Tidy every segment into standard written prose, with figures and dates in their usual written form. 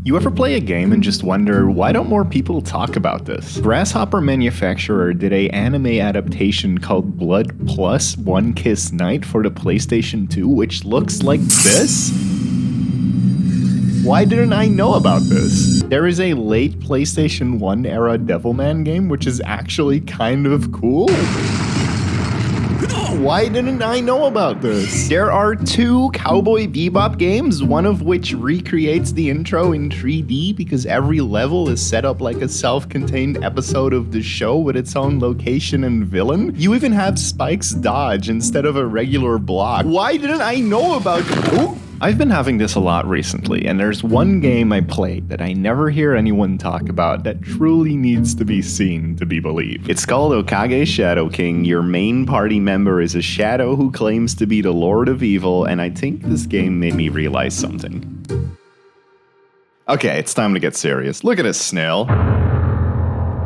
You ever play a game and just wonder, why don't more people talk about this? Grasshopper Manufacturer did a anime adaptation called Blood Plus One Kiss Night for the PlayStation 2, which looks like this? Why didn't I know about this? There is a late PlayStation 1 era Devilman game, which is actually kind of cool. Why didn't I know about this? There are 2 Cowboy Bebop games, one of which recreates the intro in 3D because every level is set up like a self-contained episode of the show with its own location and villain. You even have Spike's dodge instead of a regular block. Why didn't I know about it? I've been having this a lot recently, and there's one game I played that I never hear anyone talk about that truly needs to be seen to be believed. It's called Okage Shadow King. Your main party member is a shadow who claims to be the Lord of Evil, and I think this game made me realize something. Okay, it's time to get serious. Look at this snail.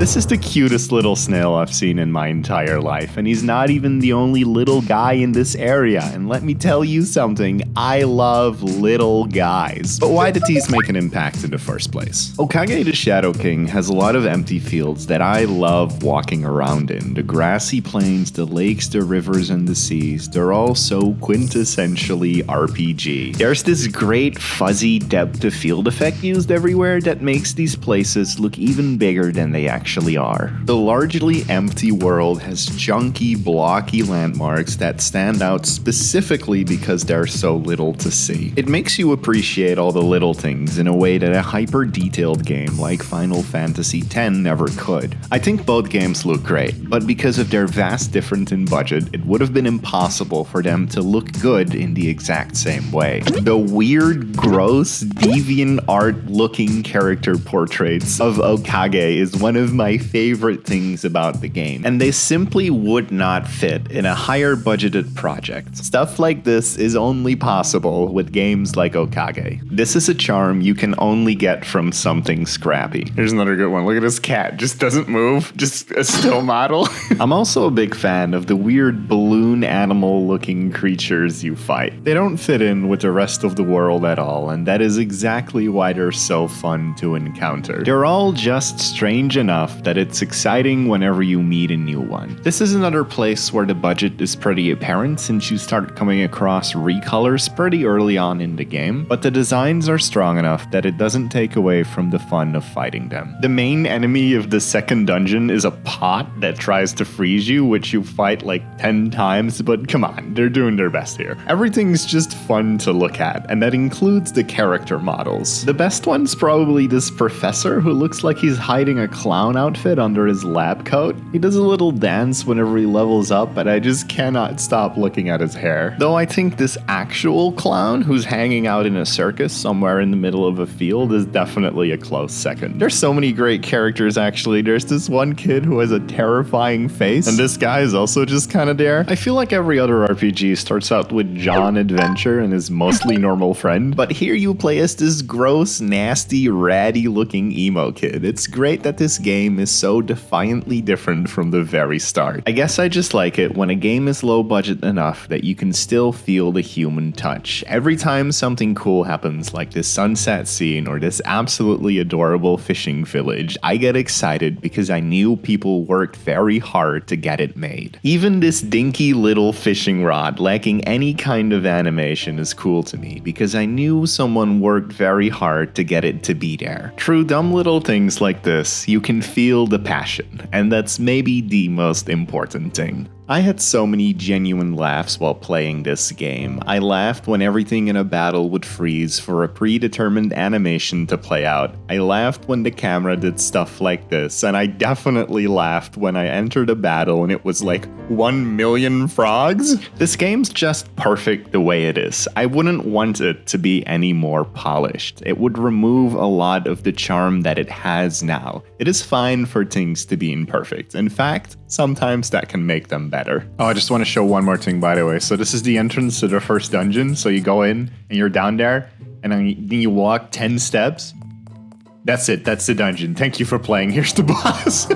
This is the cutest little snail I've seen in my entire life, and he's not even the only little guy in this area, and let me tell you something, I love little guys. But why did these make an impact in the first place? Okage the Shadow King has a lot of empty fields that I love walking around in. The grassy plains, the lakes, the rivers, and the seas, they're all so quintessentially RPG. There's this great fuzzy depth of field effect used everywhere that makes these places look even bigger than they actually are. The largely empty world has chunky, blocky landmarks that stand out specifically because they're so little to see. It makes you appreciate all the little things in a way that a hyper-detailed game like Final Fantasy X never could. I think both games look great, but because of their vast difference in budget, it would have been impossible for them to look good in the exact same way. The weird, gross, deviant art-looking character portraits of Okage is one of my favorite things about the game, and they simply would not fit in a higher budgeted project. Stuff like this is only possible with games like Okage. This is a charm you can only get from something scrappy. Here's another good one. Look at this cat. Just doesn't move. Just a still model. I'm also a big fan of the weird balloon animal looking creatures you fight. They don't fit in with the rest of the world at all, and that is exactly why they're so fun to encounter. They're all just strange enough that it's exciting whenever you meet a new one. This is another place where the budget is pretty apparent since you start coming across recolors pretty early on in the game, but the designs are strong enough that it doesn't take away from the fun of fighting them. The main enemy of the second dungeon is a pot that tries to freeze you, which you fight like 10 times, but come on, they're doing their best here. Everything's just fun to look at, and that includes the character models. The best one's probably this professor who looks like he's hiding a clown outfit under his lab coat. He does a little dance whenever he levels up, but I just cannot stop looking at his hair. Though I think this actual clown who's hanging out in a circus somewhere in the middle of a field is definitely a close second. There's so many great characters actually. There's this one kid who has a terrifying face, and this guy is also just kind of there. I feel like every other RPG starts out with John Adventure and his mostly normal friend, but here you play as this gross, nasty, ratty looking emo kid. It's great that this game is so defiantly different from the very start. I guess I just like it when a game is low budget enough that you can still feel the human touch. Every time something cool happens, like this sunset scene or this absolutely adorable fishing village, I get excited because I knew people worked very hard to get it made. Even this dinky little fishing rod lacking any kind of animation is cool to me because I knew someone worked very hard to get it to be there. Through dumb little things like this, you can feel the passion, and that's maybe the most important thing. I had so many genuine laughs while playing this game. I laughed when everything in a battle would freeze for a predetermined animation to play out. I laughed when the camera did stuff like this, and I definitely laughed when I entered a battle and it was like 1 million frogs. This game's just perfect the way it is. I wouldn't want it to be any more polished. It would remove a lot of the charm that it has now. It is fine for things to be imperfect. In fact, sometimes that can make them better. Oh, I just want to show one more thing, by the way. So this is the entrance to the first dungeon. So you go in and you're down there and then you walk 10 steps. That's it. That's the dungeon. Thank you for playing. Here's the boss.